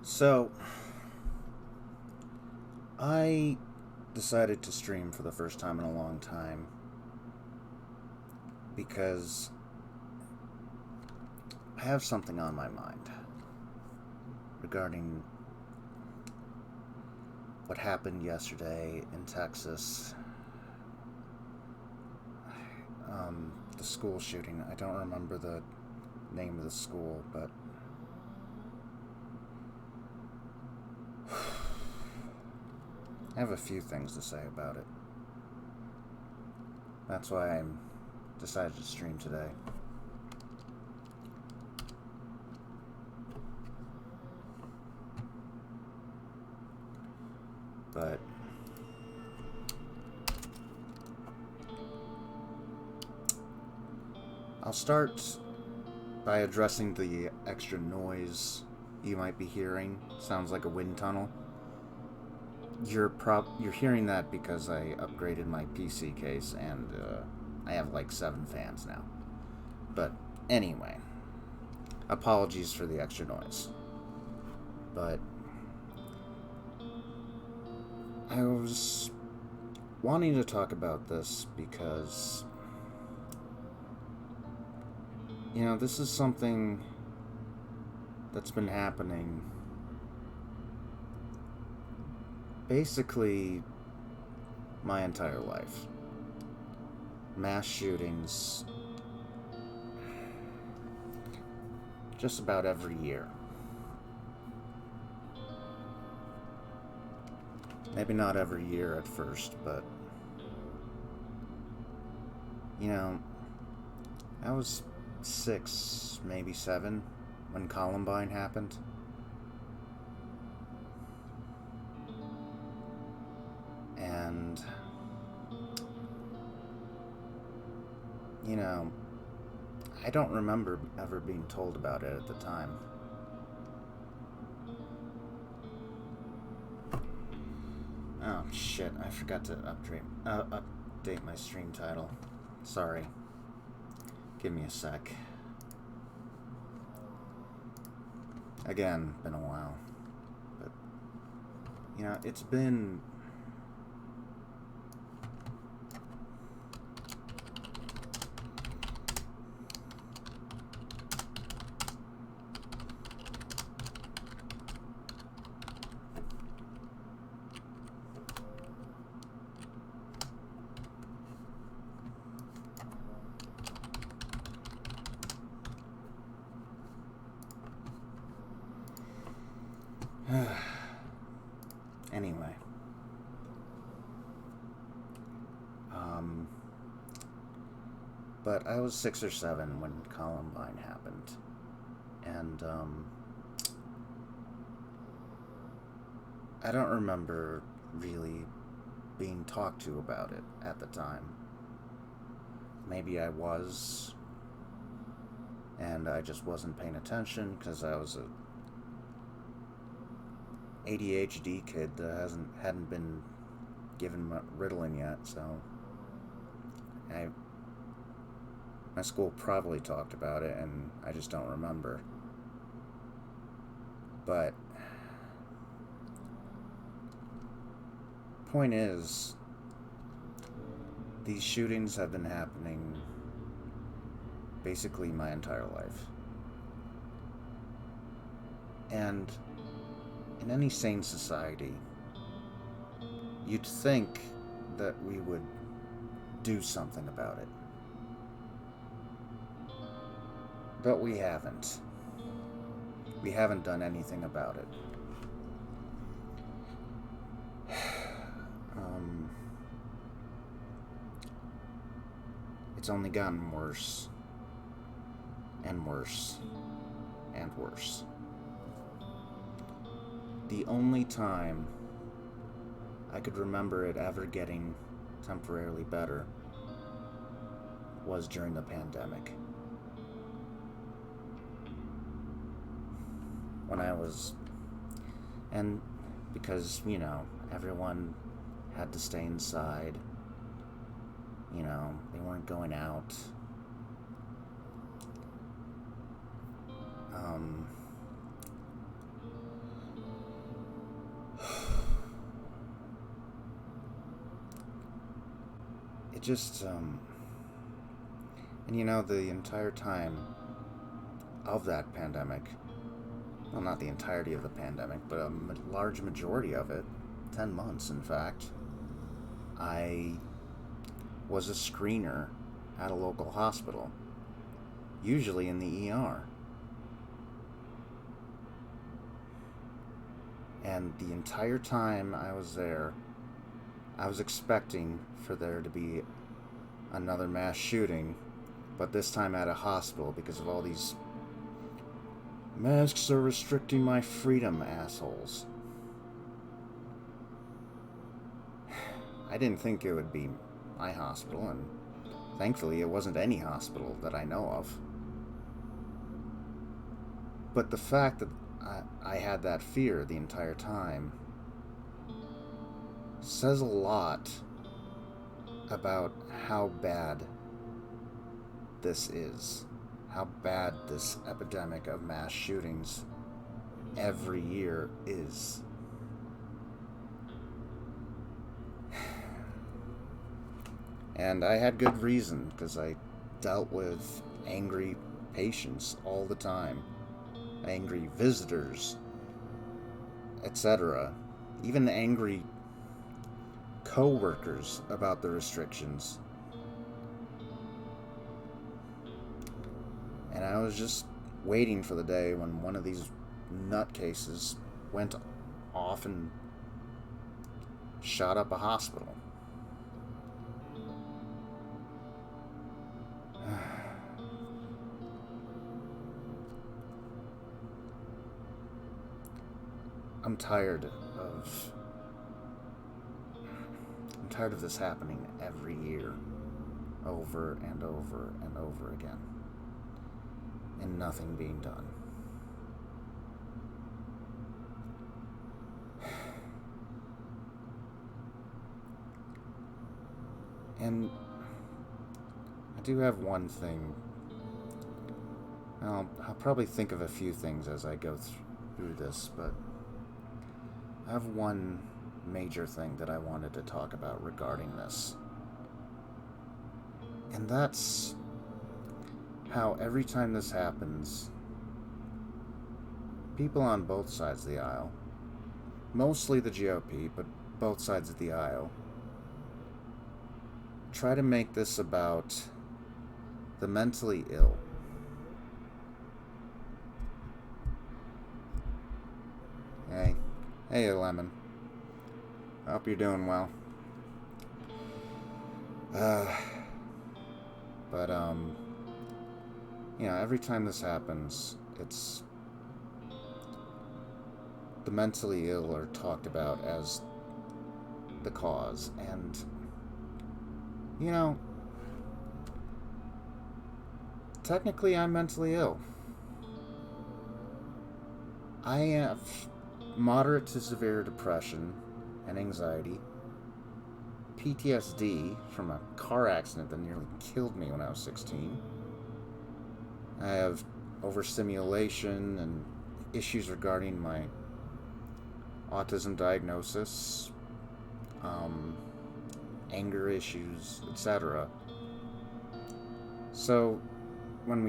So, I decided to stream for the first time in a long time because I have something on my mind regarding what happened yesterday in Texas. The school shooting. I don't remember the name of the school, but I have a few things to say about it. That's why I decided to stream today. But I'll start by addressing the extra noise you might be hearing. Sounds like a wind tunnel. You're hearing that because I upgraded my PC case and I have like 7 fans now. But anyway, apologies for the extra noise. But I was wanting to talk about this because, this is something that's been happening basically my entire life. Mass shootings just about every year. Maybe not every year at first, but I was 6, maybe 7 when Columbine happened. And I don't remember ever being told about it at the time. Oh shit, I forgot to update my stream title. Sorry. Give me a sec. Again, been a while. But it's been anyway. But I was 6 or 7 when Columbine happened. And, I don't remember really being talked to about it at the time. Maybe I was, and I just wasn't paying attention because I was a ADHD kid that hadn't been given Ritalin yet, so my school probably talked about it, and I just don't remember. But point is, these shootings have been happening basically my entire life. And in any sane society, you'd think that we would do something about it. But we haven't. We haven't done anything about it. It's only gotten worse and worse and worse. The only time I could remember it ever getting temporarily better was during the pandemic. When I was, and because, everyone had to stay inside, they weren't going out. just, and you know, the entire time of that pandemic, well, not the entirety of the pandemic, but a large majority of it, 10 months in fact, I was a screener at a local hospital, usually in the ER. And the entire time I was there, I was expecting for there to be another mass shooting, but this time at a hospital because of all these masks are restricting my freedom assholes. I didn't think it would be my hospital, and thankfully it wasn't any hospital that I know of. But the fact that I had that fear the entire time says a lot about how bad this is. How bad this epidemic of mass shootings every year is. And I had good reason, because I dealt with angry patients all the time. Angry visitors, etc. Even angry co-workers about the restrictions. And I was just waiting for the day when one of these nutcases went off and shot up a hospital. I'm tired of this happening every year, over and over and over again, and nothing being done. And I do have one thing. I'll probably think of a few things as I go through this, but I have one major thing that I wanted to talk about regarding this. And that's how every time this happens, people on both sides of the aisle, mostly the GOP, but both sides of the aisle, try to make this about the mentally ill. Hey, Lemon. I hope you're doing well. But every time this happens, it's the mentally ill are talked about as the cause, and technically I'm mentally ill. I have moderate to severe depression and anxiety, PTSD from a car accident that nearly killed me when I was 16. I have overstimulation and issues regarding my autism diagnosis, anger issues, etc. So when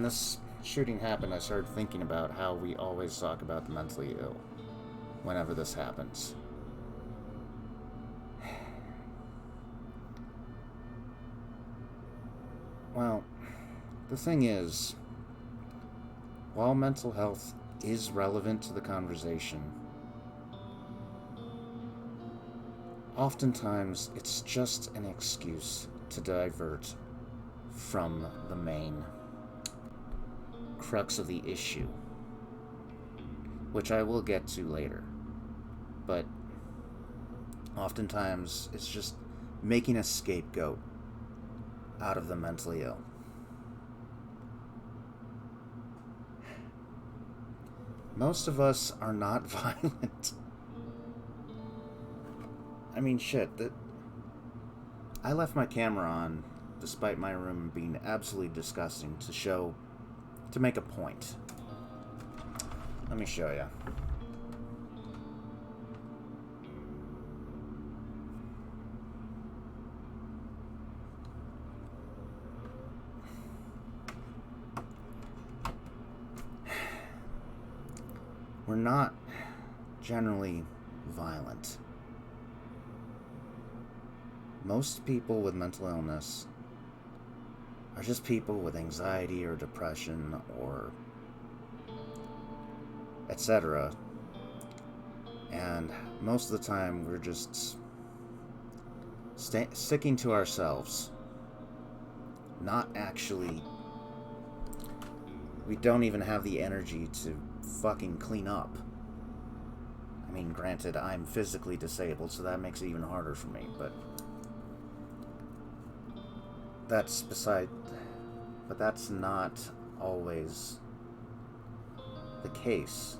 this shooting happened, I started thinking about how we always talk about the mentally ill whenever this happens. Well, the thing is, while mental health is relevant to the conversation, oftentimes it's just an excuse to divert from the main crux of the issue, which I will get to later. But oftentimes it's just making a scapegoat out of the mentally ill. Most of us are not violent. I mean, shit, I left my camera on despite my room being absolutely disgusting to make a point. Let me show you. we're not generally violent. Most people with mental illness are just people with anxiety or depression or etc. And most of the time we're just sticking to ourselves. Not actually... We don't even have the energy to fucking clean up. I mean, granted, I'm physically disabled, so that makes it even harder for me, but... That's beside... But that's not always the case.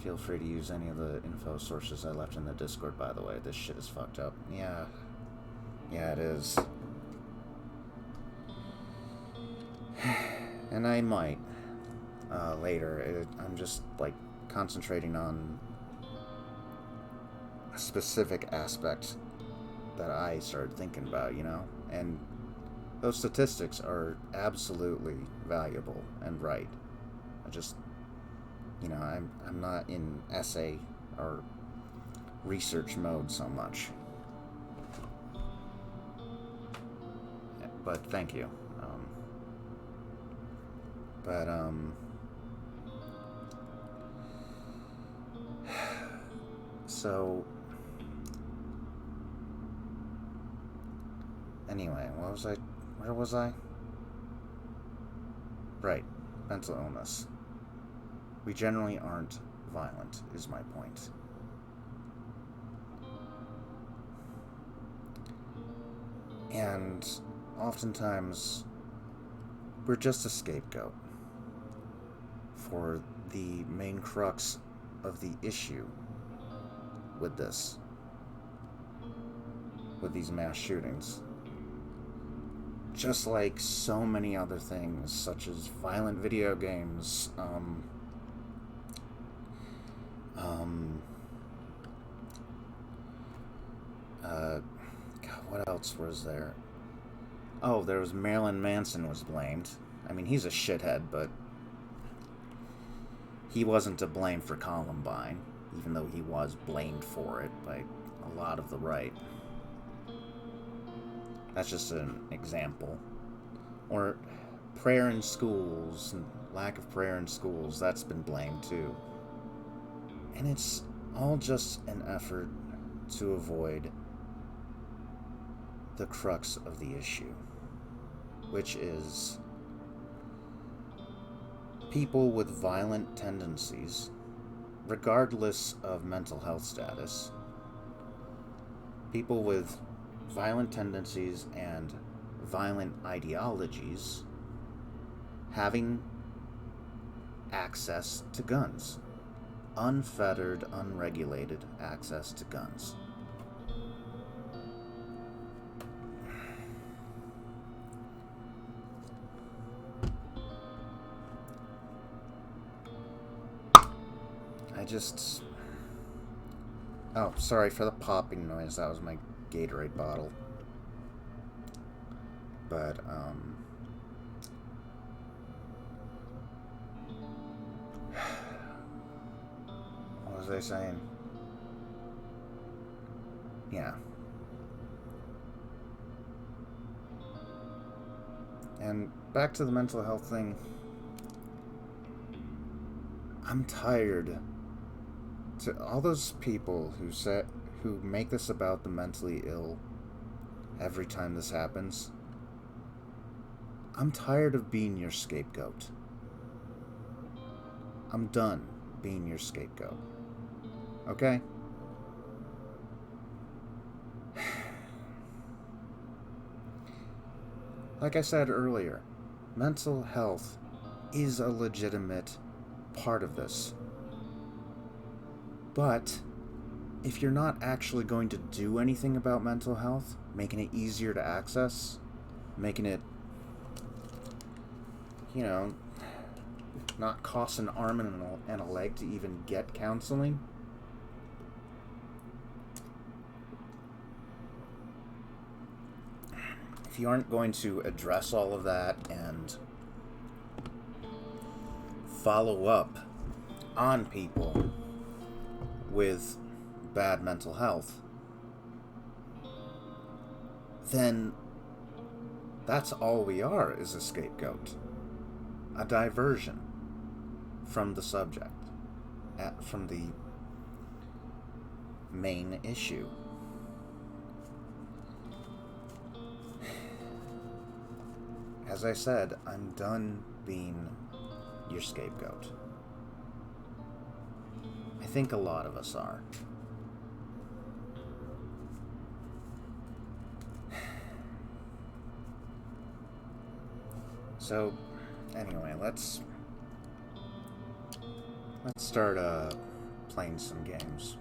Feel free to use any of the info sources I left in the Discord, by the way. This shit is fucked up. Yeah, it is. And I might, later. I'm just, like, concentrating on a specific aspect that I started thinking about, you know? And those statistics are absolutely valuable and right. I just... You know, I'm not in essay or research mode so much. But thank you. So, anyway, where was I? Right, mental illness. We generally aren't violent, is my point. And oftentimes, we're just a scapegoat for the main crux of the issue with this. With these mass shootings. Just like so many other things, such as violent video games, God, what else was there? Oh, there was Marilyn Manson was blamed. I mean, he's a shithead, but he wasn't to blame for Columbine, even though he was blamed for it by a lot of the right. That's just an example. Or prayer in schools, and lack of prayer in schools, that's been blamed too. And it's all just an effort to avoid the crux of the issue, which is people with violent tendencies, regardless of mental health status, people with violent tendencies and violent ideologies having access to guns. Unfettered, unregulated access to guns. Oh, sorry for the popping noise. That was my Gatorade bottle. But, what was I saying? Yeah. And back to the mental health thing. I'm tired. To all those people who make this about the mentally ill every time this happens, I'm tired of being your scapegoat. I'm done being your scapegoat. Okay? Like I said earlier, mental health is a legitimate part of this. But if you're not actually going to do anything about mental health, making it easier to access, making it, you know, not cost an arm and a leg to even get counseling, if you aren't going to address all of that and follow up on people with bad mental health, then that's all we are, is a scapegoat. A diversion from the subject, from the main issue. As I said, I'm done being your scapegoat. I think a lot of us are. So, anyway, let's start playing some games.